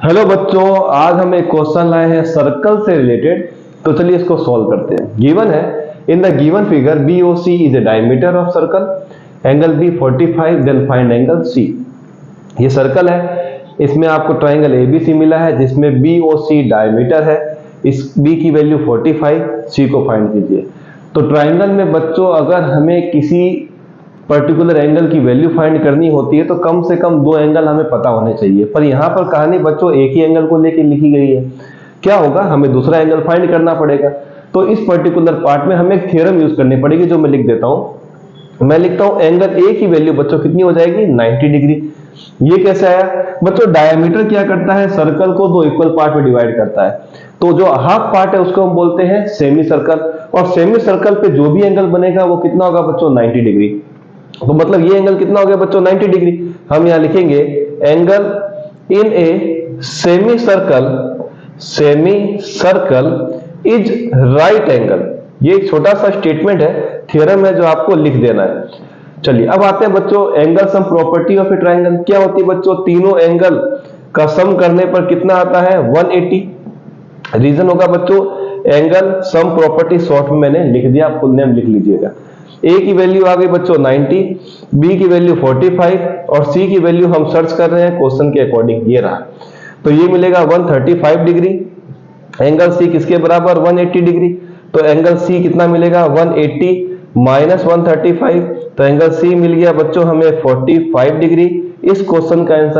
Hello बच्चों, आज हम एक क्वेश्चन लाए हैं सर्कल से रिलेटेड। तो चलिए इसको सॉल्व करते हैं। गिवन है, in the given figure BOC is a diameter of circle, angle B 45, then find angle C। ये सर्कल है, इसमें आपको ट्राइंगल ABC मिला है जिसमें BOC डायमीटर है, इस B की वैल्यू 45, C को फाइंड कीजिए। तो ट्राइंगल में बच्चों अगर हमें किसी पर्टिकुलर एंगल की वैल्यू फाइंड करनी होती है तो कम से कम दो एंगल हमें पता होने चाहिए, पर यहाँ पर कहानी बच्चों एक ही एंगल को लेकर लिखी गई है। क्या होगा, हमें दूसरा एंगल फाइंड करना पड़ेगा। तो इस पर्टिकुलर पार्ट में हमें एक थ्योरम यूज करनी पड़ेगी जो मैं लिख देता हूं। मैं लिखता हूं एंगल ए की वैल्यू बच्चों कितनी हो जाएगी, 90 डिग्री। ये कैसे आया बच्चों, डायमीटर क्या करता है, सर्कल को दो इक्वल पार्ट में डिवाइड करता है। तो जो हाफ पार्ट है उसको हम बोलते हैं सेमी सर्कल, और सेमी सर्कल पे जो भी एंगल बनेगा वो कितना होगा बच्चों, 90 डिग्री। तो मतलब ये एंगल कितना हो गया बच्चों, 90 डिग्री। हम यहां लिखेंगे angle in a semi circle is right angle. ये एक छोटा सा स्टेटमेंट है, थ्योरम है जो आपको लिख देना है। चलिए अब आते हैं बच्चों angle sum property of A triangle. क्या होती है बच्चों, तीनों एंगल का सम करने पर कितना आता है, 180। रीजन होगा बच्चों एंगल सम प्रॉपर्टी, शॉर्ट में मैंने लिख दिया, फुल नेम लिख लीजिएगा। ए की वैल्यू आ गई बच्चों 90, बी की वैल्यू 45 और सी की वैल्यू हम सर्च कर रहे हैं क्वेश्चन के अकॉर्डिंग, ये रहा। तो ये मिलेगा 135 डिग्री। एंगल सी किसके बराबर, 180 डिग्री। तो एंगल सी कितना मिलेगा, 180 माइनस 135। तो एंगल सी मिल गया बच्चों हमें 45 डिग्री। इस क्वेश्चन का आंसर